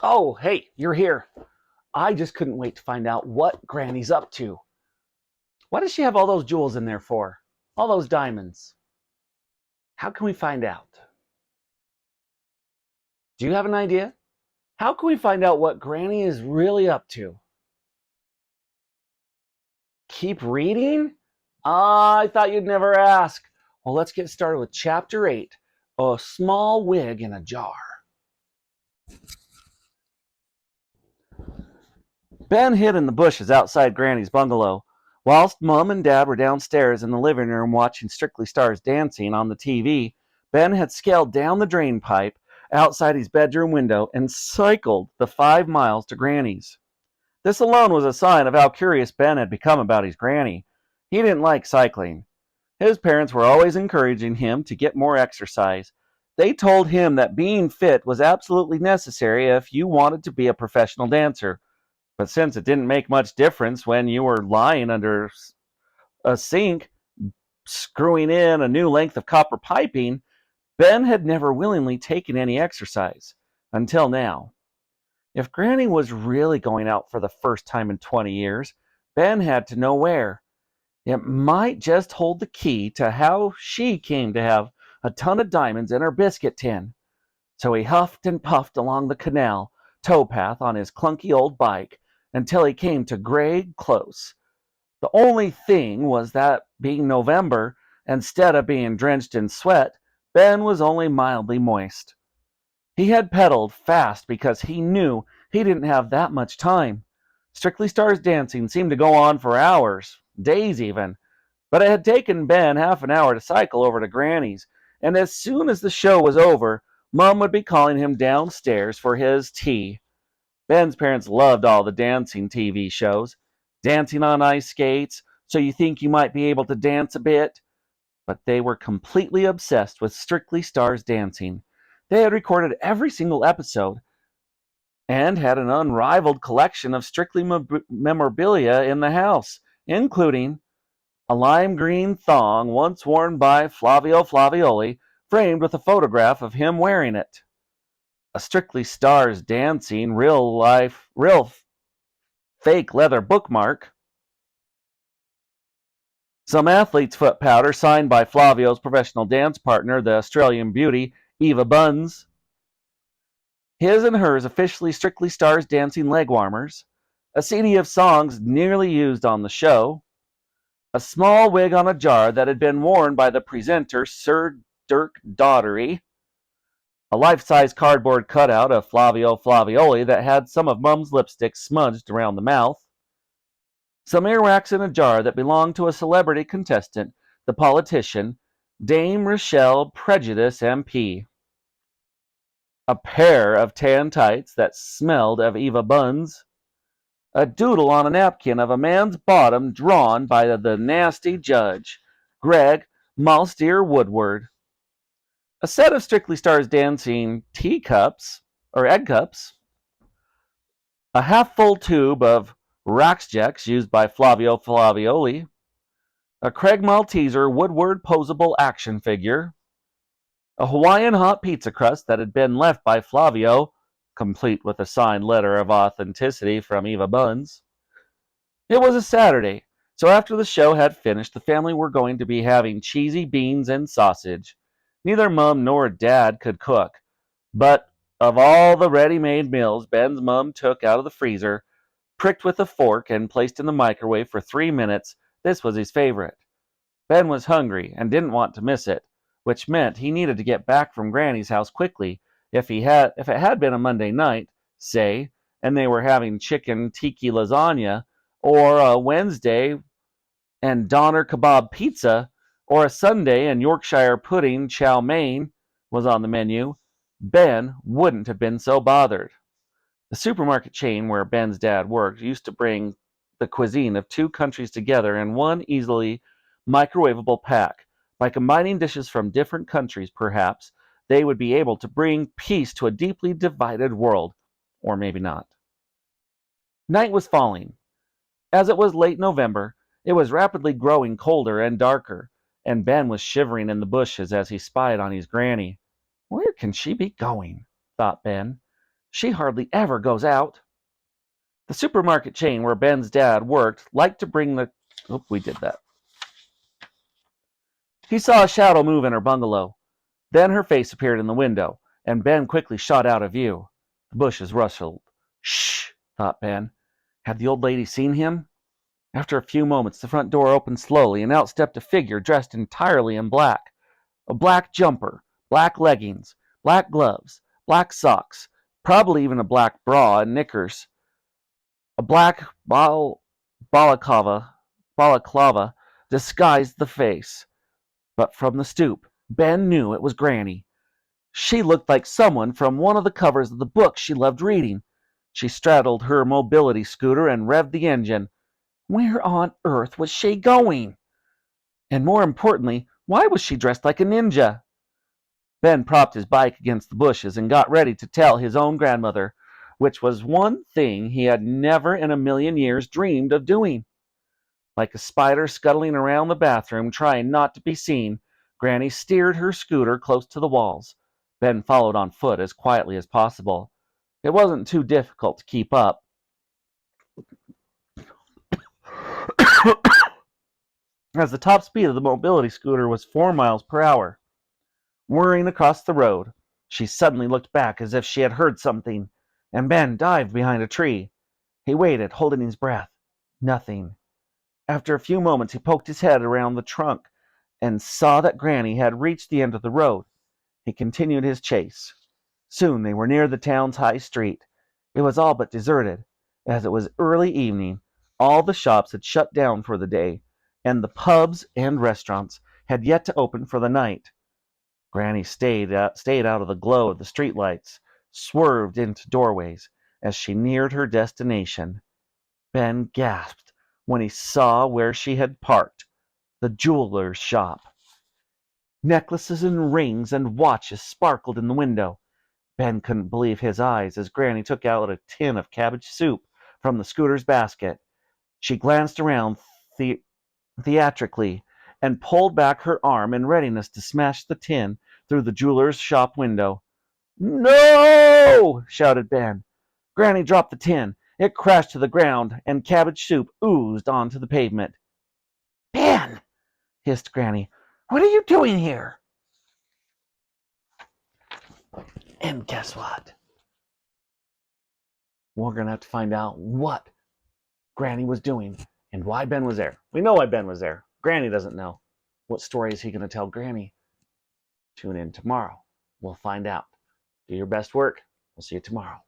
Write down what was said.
Oh, hey, you're here. I just couldn't wait to find out what Granny's up to. What does she have all those jewels in there for? All those diamonds? How can we find out? Do you have an idea? How can we find out what Granny is really up to? Keep reading? I thought you'd never ask. Well, let's get started with Chapter 8, A Small Wig in a Jar. Ben hid in the bushes outside Granny's bungalow. Whilst Mom and Dad were downstairs in the living room watching Strictly Stars Dancing on the TV, Ben had scaled down the drain pipe outside his bedroom window and cycled the 5 miles to Granny's. This alone was a sign of how curious Ben had become about his granny. He didn't like cycling. His parents were always encouraging him to get more exercise. They told him that being fit was absolutely necessary if you wanted to be a professional dancer. But since it didn't make much difference when you were lying under a sink, screwing in a new length of copper piping, Ben had never willingly taken any exercise. Until now. If Granny was really going out for the first time in 20 years, Ben had to know where. It might just hold the key to how she came to have a ton of diamonds in her biscuit tin. So he huffed and puffed along the canal towpath on his clunky old bike until he came to Gray Close. The only thing was that, being November, instead of being drenched in sweat, Ben was only mildly moist. He had pedaled fast because he knew he didn't have that much time. Strictly Stars Dancing seemed to go on for hours, days even, but it had taken Ben half an hour to cycle over to Granny's, and as soon as the show was over, Mom would be calling him downstairs for his tea. Ben's parents loved all the dancing TV shows. Dancing on Ice Skates, So You Think You Might Be Able to Dance a Bit. But they were completely obsessed with Strictly Stars Dancing. They had recorded every single episode and had an unrivaled collection of Strictly memorabilia in the house, including a lime green thong once worn by Flavio Flavioli, framed with a photograph of him wearing it. A Strictly Stars Dancing real fake leather bookmark. Some athlete's foot powder signed by Flavio's professional dance partner, the Australian beauty, Eva Buns. His and hers officially Strictly Stars Dancing leg warmers. A CD of songs nearly used on the show. A small wig on a jar that had been worn by the presenter Sir Dirk Daugherty. A life-size cardboard cutout of Flavio Flavioli that had some of Mum's lipstick smudged around the mouth. Some earwax in a jar that belonged to a celebrity contestant, the politician, Dame Rochelle Prejudice MP. A pair of tan tights that smelled of Eva Buns. A doodle on a napkin of a man's bottom drawn by the nasty judge, Greg Malsteer Woodward. A set of Strictly Stars Dancing teacups, or egg cups. A half-full tube of Raxjex used by Flavio Flavioli. A Craig Malteser Woodward posable action figure. A Hawaiian hot pizza crust that had been left by Flavio, complete with a signed letter of authenticity from Eva Buns. It was a Saturday, so after the show had finished, the family were going to be having cheesy beans and sausage. Neither Mum nor Dad could cook, but of all the ready-made meals Ben's mum took out of the freezer, pricked with a fork and placed in the microwave for 3 minutes, this was his favorite. Ben was hungry and didn't want to miss it, which meant he needed to get back from Granny's house quickly. If it had been a Monday night, say, and they were having chicken tiki lasagna, or a Wednesday and doner kebab pizza, or a Sunday and Yorkshire pudding chow mein was on the menu, Ben wouldn't have been so bothered. The supermarket chain where Ben's dad worked used to bring the cuisine of 2 countries together in one easily microwavable pack. By combining dishes from different countries, perhaps, they would be able to bring peace to a deeply divided world. Or maybe not. Night was falling. As it was late November, it was rapidly growing colder and darker, and Ben was shivering in the bushes as he spied on his granny. Where can she be going? Thought Ben. She hardly ever goes out. The supermarket chain where Ben's dad worked liked to bring the... Oh, we did that. He saw a shadow move in her bungalow. Then her face appeared in the window, and Ben quickly shot out of view. The bushes rustled. Shh, thought Ben. Had the old lady seen him? After a few moments, the front door opened slowly, and out stepped a figure dressed entirely in black. A black jumper, black leggings, black gloves, black socks, probably even a black bra and knickers. A black balaclava disguised the face, but from the stoop, Ben knew it was Granny. She looked like someone from one of the covers of the books she loved reading. She straddled her mobility scooter and revved the engine. Where on earth was she going? And more importantly, why was she dressed like a ninja? Ben propped his bike against the bushes and got ready to tell his own grandmother, which was one thing he had never in a million years dreamed of doing. Like a spider scuttling around the bathroom, trying not to be seen, Granny steered her scooter close to the walls. Ben followed on foot as quietly as possible. It wasn't too difficult to keep up. As the top speed of the mobility scooter was 4 miles per hour. Whirring across the road, she suddenly looked back as if she had heard something, and Ben dived behind a tree. He waited, holding his breath. Nothing. After a few moments, he poked his head around the trunk and saw that Granny had reached the end of the road. He continued his chase. Soon they were near the town's high street. It was all but deserted. As it was early evening, all the shops had shut down for the day, and the pubs and restaurants had yet to open for the night. Granny stayed out of the glow of the streetlights, swerved into doorways as she neared her destination. Ben gasped when he saw where she had parked, the jeweler's shop. Necklaces and rings and watches sparkled in the window. Ben couldn't believe his eyes as Granny took out a tin of cabbage soup from the scooter's basket. She glanced around theatrically and pulled back her arm in readiness to smash the tin through the jeweler's shop window. No! Shouted Ben. Granny dropped the tin. It crashed to the ground, and cabbage soup oozed onto the pavement. Ben! Hissed Granny. What are you doing here? And guess what? We're going to have to find out what Granny was doing and why Ben was there. We know why Ben was there. Granny doesn't know. What story is he going to tell Granny? Tune in tomorrow. We'll find out. Do your best work. We'll see you tomorrow.